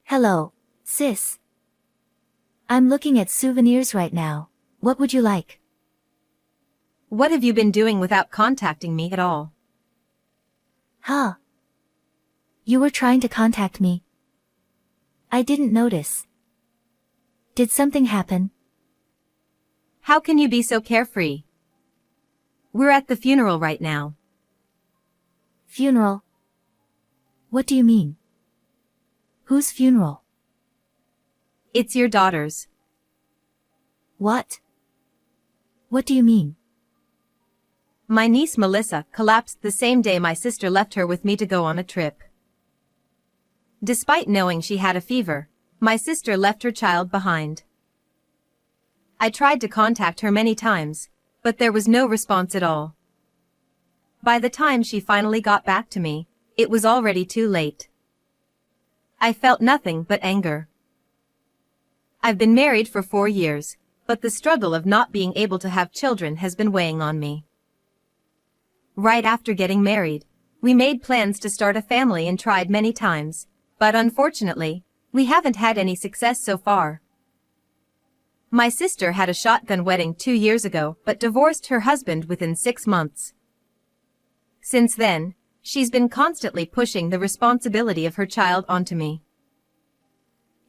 Hello, sis. I'm looking at souvenirs right now. What would you like? What have you been doing without contacting me at all? Huh? You were trying to contact me. I didn't notice. Did something happen? How can you be so carefree? We're at the funeral right now. Funeral? What do you mean? Whose funeral? It's your daughter's. What? What do you mean? My niece Melissa collapsed the same day my sister left her with me to go on a trip. Despite knowing she had a fever, my sister left her child behind. I tried to contact her many times, but there was no response at all. By the time she finally got back to me, it was already too late. I felt nothing but anger. I've been married for 4 years, but the struggle of not being able to have children has been weighing on me. Right after getting married, we made plans to start a family and tried many times, but unfortunately, we haven't had any success so far. My sister had a shotgun wedding 2 years ago but divorced her husband within 6 months. Since then, she's been constantly pushing the responsibility of her child onto me.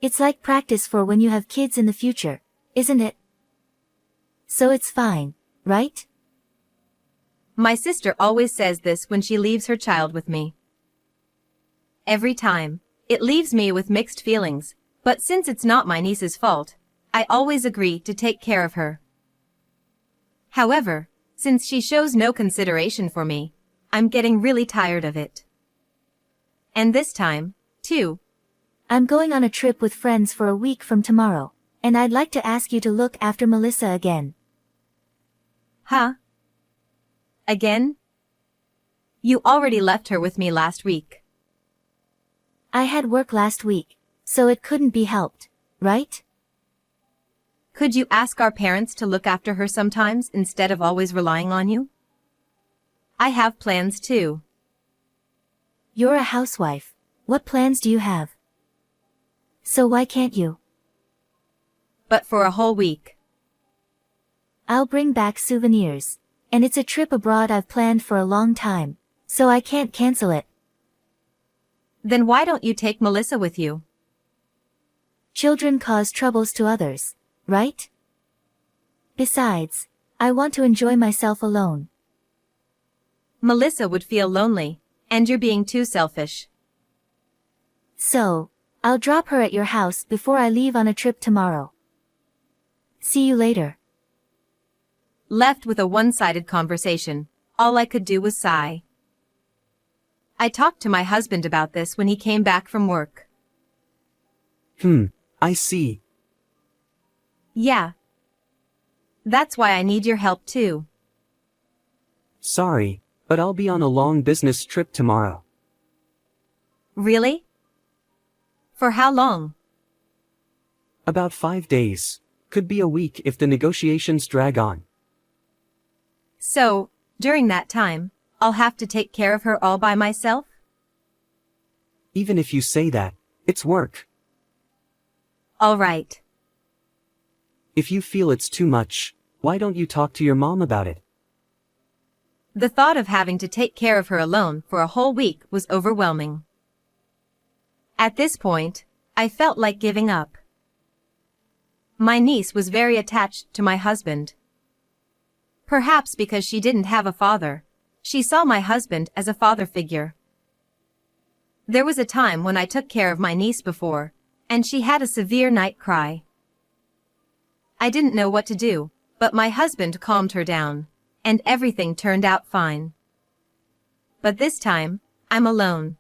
It's like practice for when you have kids in the future, isn't it? So it's fine, right? My sister always says this when she leaves her child with me. Every time, it leaves me with mixed feelings, but since it's not my niece's fault, I always agree to take care of her. However, since she shows no consideration for me, I'm getting really tired of it. And this time, too. I'm going on a trip with friends for a week from tomorrow, and I'd like to ask you to look after Melissa again. Huh? Again? You already left her with me last week. I had work last week, so it couldn't be helped, right? Could you ask our parents to look after her sometimes instead of always relying on you? I have plans too. You're a housewife. What plans do you have? So why can't you? But for a whole week. I'll bring back souvenirs. And it's a trip abroad I've planned for a long time, so I can't cancel it. Then why don't you take Melissa with you? Children cause troubles to others, right? Besides, I want to enjoy myself alone. Melissa would feel lonely, and you're being too selfish. So, I'll drop her at your house before I leave on a trip tomorrow. See you later. Left with a one-sided conversation, all I could do was sigh. I talked to my husband about this when he came back from work. I see. Yeah. That's why I need your help too. Sorry, but I'll be on a long business trip tomorrow. Really? For how long? About 5 days. Could be a week if the negotiations drag on. So, during that time, I'll have to take care of her all by myself? Even if you say that, it's work. All right. If you feel it's too much, why don't you talk to your mom about it? The thought of having to take care of her alone for a whole week was overwhelming. At this point, I felt like giving up. My niece was very attached to my husband. Perhaps because she didn't have a father, she saw my husband as a father figure. There was a time when I took care of my niece before, and she had a severe night cry. I didn't know what to do, but my husband calmed her down, and everything turned out fine. But this time, I'm alone.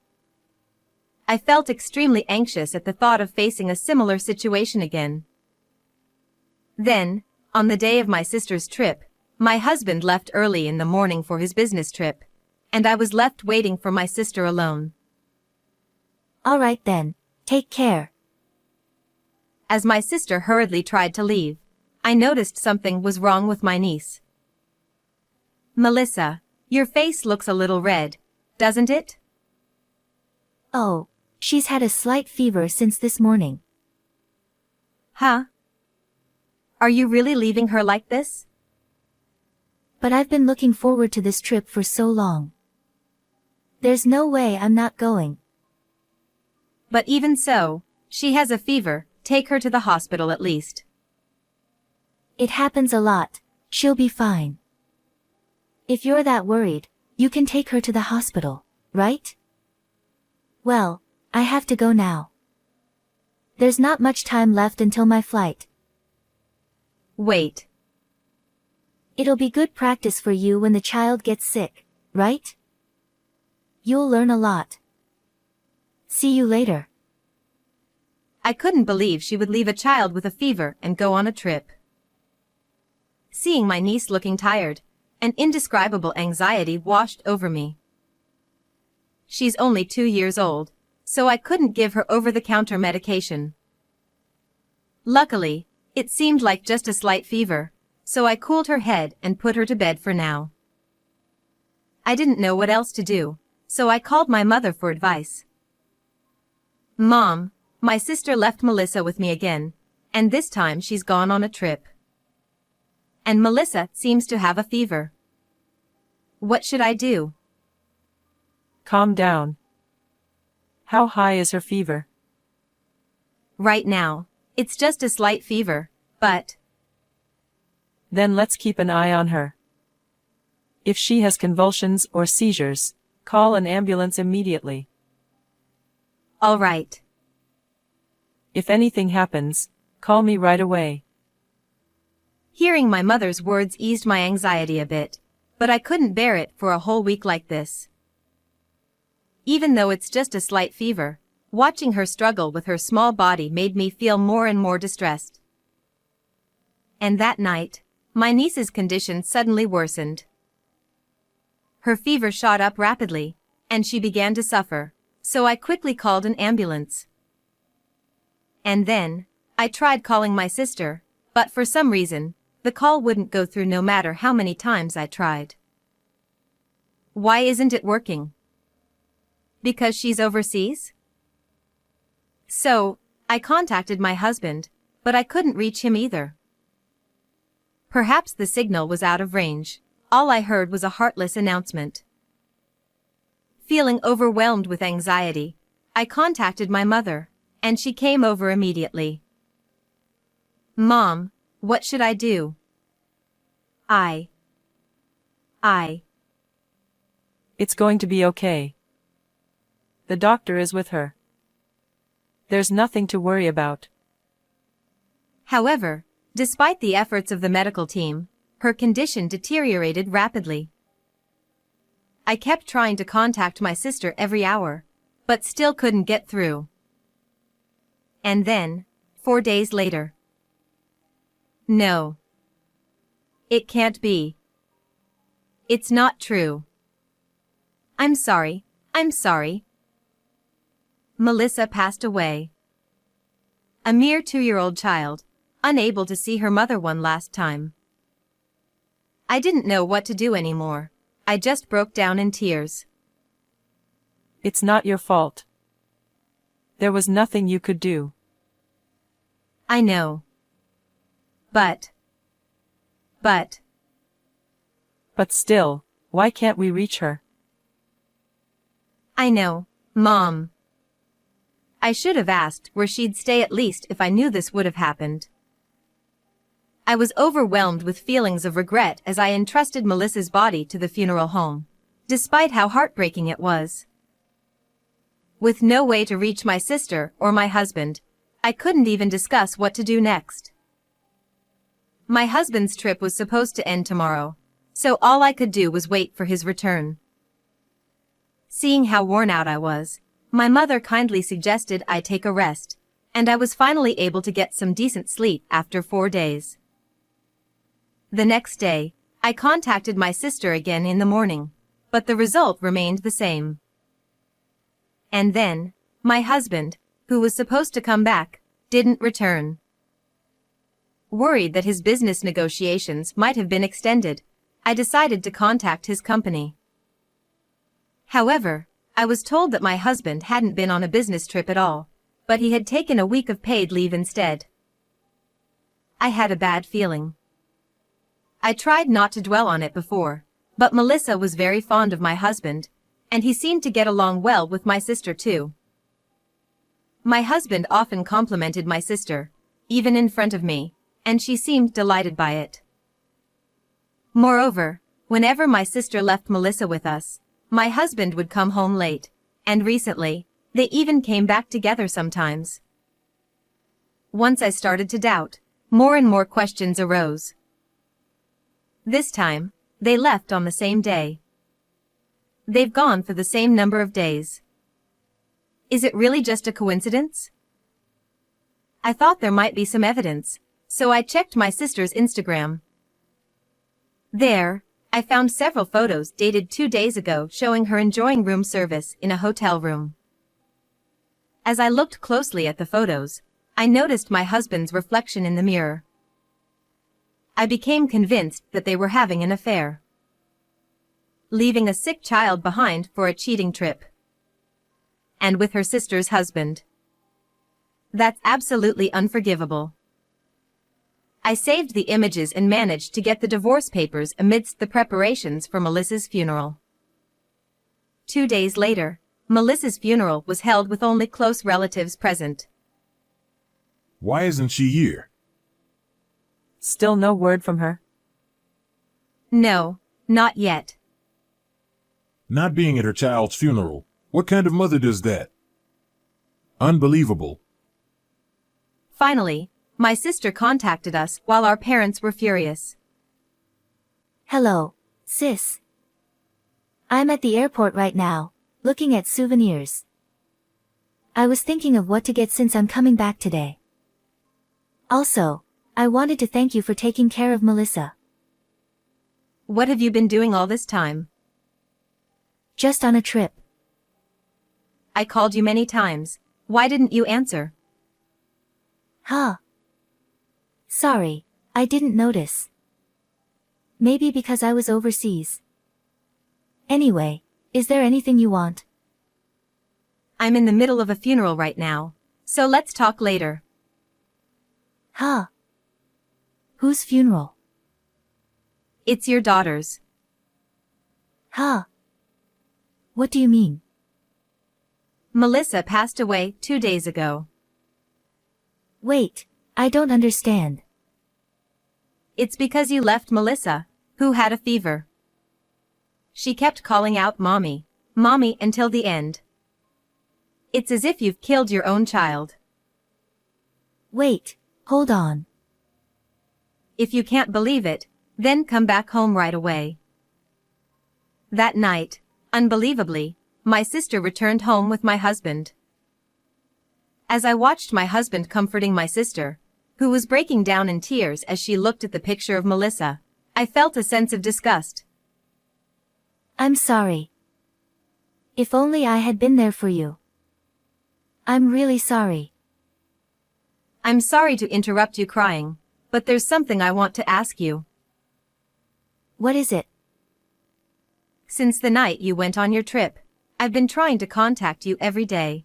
I felt extremely anxious at the thought of facing a similar situation again. Then, on the day of my sister's trip, my husband left early in the morning for his business trip, and I was left waiting for my sister alone. All right then, take care. As my sister hurriedly tried to leave, I noticed something was wrong with my niece. Melissa, your face looks a little red, doesn't it? Oh, She's had a slight fever since this morning. Huh? Are you really leaving her like this? But I've been looking forward to this trip for so long. There's no way I'm not going. But even so, she has a fever, take her to the hospital at least. It happens a lot, she'll be fine. If you're that worried, you can take her to the hospital, right? Well, I have to go now. There's not much time left until my flight. Wait. It'll be good practice for you when the child gets sick, right? You'll learn a lot. See you later. I couldn't believe she would leave a child with a fever and go on a trip. Seeing my niece looking tired, an indescribable anxiety washed over me. She's only 2 years old, so I couldn't give her over-the-counter medication. Luckily, it seemed like just a slight fever, so I cooled her head and put her to bed for now. I didn't know what else to do, so I called my mother for advice. Mom, my sister left Melissa with me again, and this time she's gone on a trip. And Melissa seems to have a fever. What should I do? Calm down. How high is her fever? Right now, it's just a slight fever, but... Then let's keep an eye on her. If she has convulsions or seizures, call an ambulance immediately. All right. If anything happens, call me right away. Hearing my mother's words eased my anxiety a bit, but I couldn't bear it for a whole week like this. Even though it's just a slight fever, watching her struggle with her small body made me feel more and more distressed. And that night, my niece's condition suddenly worsened. Her fever shot up rapidly, and she began to suffer, so I quickly called an ambulance. And then, I tried calling my sister, but for some reason, the call wouldn't go through no matter how many times I tried. Why isn't it working? Because she's overseas? So, I contacted my husband, but I couldn't reach him either. Perhaps the signal was out of range. All I heard was a heartless announcement. Feeling overwhelmed with anxiety, I contacted my mother, and she came over immediately. Mom, what should I do? It's going to be okay. The doctor is with her. There's nothing to worry about. However, despite the efforts of the medical team, her condition deteriorated rapidly. I kept trying to contact my sister every hour, but still couldn't get through. And then, 4 days later. No. It can't be. It's not true. I'm sorry. Melissa passed away. A mere 2-year-old child, unable to see her mother one last time. I didn't know what to do anymore. I just broke down in tears. It's not your fault. There was nothing you could do. I know. But still, why can't we reach her? I know, Mom. I should have asked where she'd stay at least if I knew this would have happened. I was overwhelmed with feelings of regret as I entrusted Melissa's body to the funeral home, despite how heartbreaking it was. With no way to reach my sister or my husband, I couldn't even discuss what to do next. My husband's trip was supposed to end tomorrow, so all I could do was wait for his return. Seeing how worn out I was, my mother kindly suggested I take a rest, and I was finally able to get some decent sleep after 4 days. The next day, I contacted my sister again in the morning, but the result remained the same. And then, my husband, who was supposed to come back, didn't return. Worried that his business negotiations might have been extended, I decided to contact his company. However, I was told that my husband hadn't been on a business trip at all, but he had taken a week of paid leave instead. I had a bad feeling. I tried not to dwell on it before, but Melissa was very fond of my husband, and he seemed to get along well with my sister too. My husband often complimented my sister, even in front of me, and she seemed delighted by it. Moreover, whenever my sister left Melissa with us, my husband would come home late, and recently, they even came back together sometimes. Once I started to doubt, more and more questions arose. This time, they left on the same day. They've gone for the same number of days. Is it really just a coincidence? I thought there might be some evidence, so I checked my sister's Instagram. There, I found several photos dated 2 days ago showing her enjoying room service in a hotel room. As I looked closely at the photos, I noticed my husband's reflection in the mirror. I became convinced that they were having an affair. Leaving a sick child behind for a cheating trip. And with her sister's husband. That's absolutely unforgivable. I saved the images and managed to get the divorce papers amidst the preparations for Melissa's funeral. 2 days later, Melissa's funeral was held with only close relatives present. Why isn't she here? Still no word from her? No, not yet. Not being at her child's funeral. What kind of mother does that? Unbelievable. Finally, my sister contacted us while our parents were furious. Hello, sis. I'm at the airport right now, looking at souvenirs. I was thinking of what to get since I'm coming back today. Also, I wanted to thank you for taking care of Melissa. What have you been doing all this time? Just on a trip. I called you many times. Why didn't you answer? Huh. Sorry, I didn't notice. Maybe because I was overseas. Anyway, is there anything you want? I'm in the middle of a funeral right now, so let's talk later. Huh. Whose funeral? It's your daughter's. Huh. What do you mean? Melissa passed away 2 days ago. Wait, I don't understand. It's because you left Melissa, who had a fever. She kept calling out mommy, mommy until the end. It's as if you've killed your own child. Wait, hold on. If you can't believe it, then come back home right away. That night, unbelievably, my sister returned home with my husband. As I watched my husband comforting my sister, who was breaking down in tears as she looked at the picture of Melissa, I felt a sense of disgust. I'm sorry. If only I had been there for you. I'm really sorry. I'm sorry to interrupt you crying, but there's something I want to ask you. What is it? Since the night you went on your trip, I've been trying to contact you every day.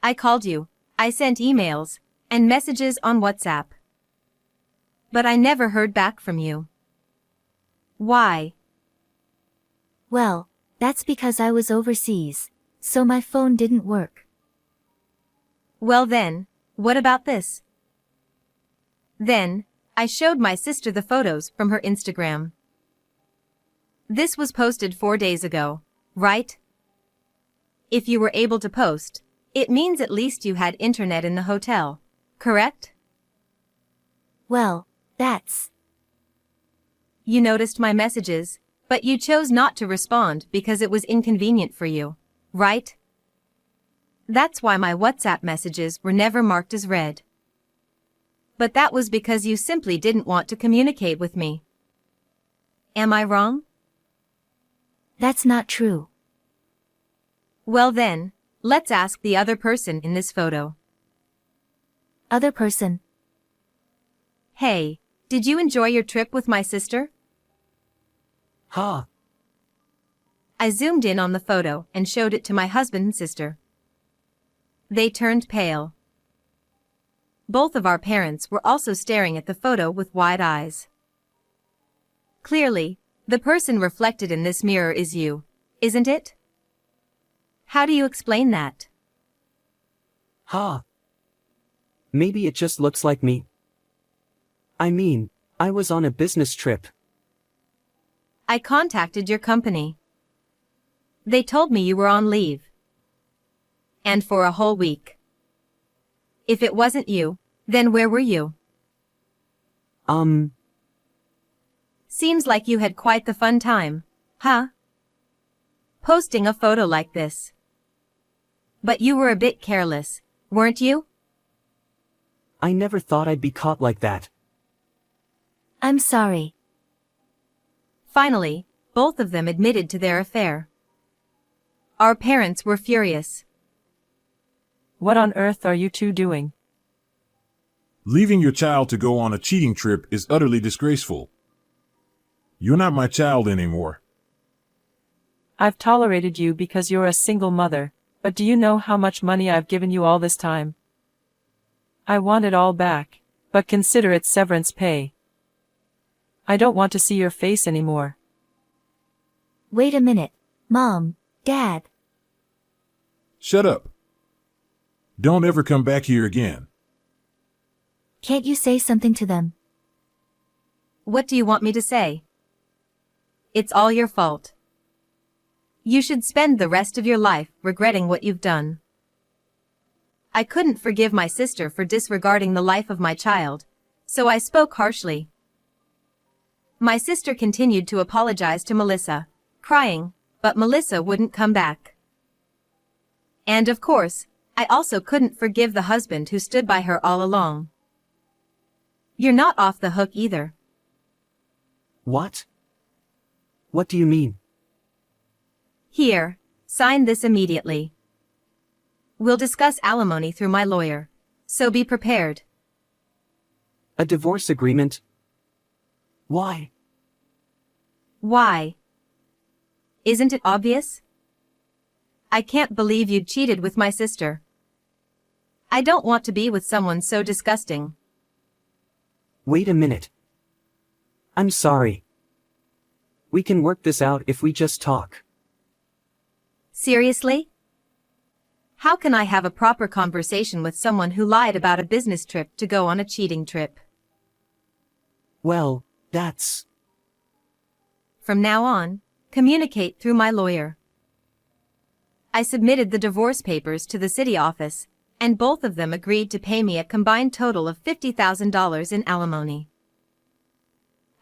I called you, I sent emails, and messages on WhatsApp. But I never heard back from you. Why? Well, that's because I was overseas, so my phone didn't work. Well then, what about this? Then, I showed my sister the photos from her Instagram. This was posted 4 days ago, right? If you were able to post, it means at least you had internet in the hotel, correct? Well, that's... You noticed my messages, but you chose not to respond because it was inconvenient for you, right? That's why my WhatsApp messages were never marked as read. But that was because you simply didn't want to communicate with me. Am I wrong? That's not true. Well then, let's ask the other person in this photo. Other person. Hey, did you enjoy your trip with my sister? Ha! I zoomed in on the photo and showed it to my husband and sister. They turned pale. Both of our parents were also staring at the photo with wide eyes. Clearly, the person reflected in this mirror is you, isn't it? How do you explain that? Ha! Maybe it just looks like me. I mean, I was on a business trip. I contacted your company. They told me you were on leave. And for a whole week. If it wasn't you, then where were you? Seems like you had quite the fun time, huh? Posting a photo like this. But you were a bit careless, weren't you? I never thought I'd be caught like that. I'm sorry. Finally, both of them admitted to their affair. Our parents were furious. What on earth are you two doing? Leaving your child to go on a cheating trip is utterly disgraceful. You're not my child anymore. I've tolerated you because you're a single mother, but do you know how much money I've given you all this time? I want it all back, but consider it severance pay. I don't want to see your face anymore. Wait a minute, Mom, Dad. Shut up. Don't ever come back here again. Can't you say something to them? What do you want me to say? It's all your fault. You should spend the rest of your life regretting what you've done. I couldn't forgive my sister for disregarding the life of my child, so I spoke harshly. My sister continued to apologize to Melissa, crying, but Melissa wouldn't come back. And of course, I also couldn't forgive the husband who stood by her all along. You're not off the hook either. What? What do you mean? Here, sign this immediately. We'll discuss alimony through my lawyer, so be prepared. A divorce agreement? Why? Why? Isn't it obvious? I can't believe you cheated with my sister. I don't want to be with someone so disgusting. Wait a minute. I'm sorry. We can work this out if we just talk. Seriously? How can I have a proper conversation with someone who lied about a business trip to go on a cheating trip? Well, that's... From now on, communicate through my lawyer. I submitted the divorce papers to the city office, and both of them agreed to pay me a combined total of $50,000 in alimony.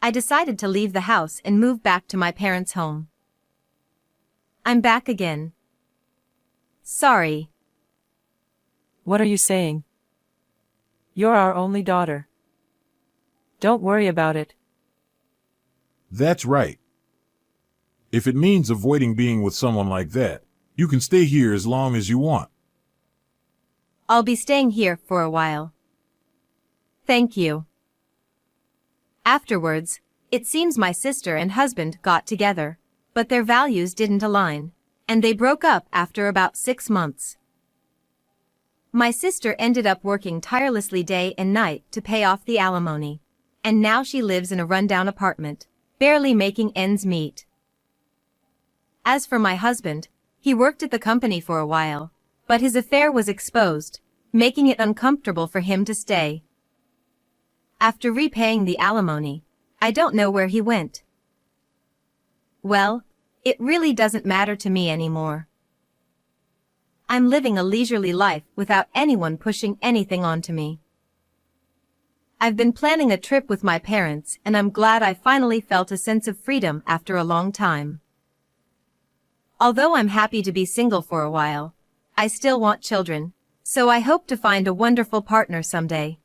I decided to leave the house and move back to my parents' home. I'm back again. Sorry. What are you saying? You're our only daughter. Don't worry about it. That's right. If it means avoiding being with someone like that, you can stay here as long as you want. I'll be staying here for a while. Thank you. Afterwards, it seems my sister and husband got together, but their values didn't align, and they broke up after about 6 months. My sister ended up working tirelessly day and night to pay off the alimony, and now she lives in a rundown apartment, barely making ends meet. As for my husband, he worked at the company for a while, but his affair was exposed, making it uncomfortable for him to stay. After repaying the alimony, I don't know where he went. Well, it really doesn't matter to me anymore. I'm living a leisurely life without anyone pushing anything onto me. I've been planning a trip with my parents, and I'm glad I finally felt a sense of freedom after a long time. Although I'm happy to be single for a while, I still want children, so I hope to find a wonderful partner someday.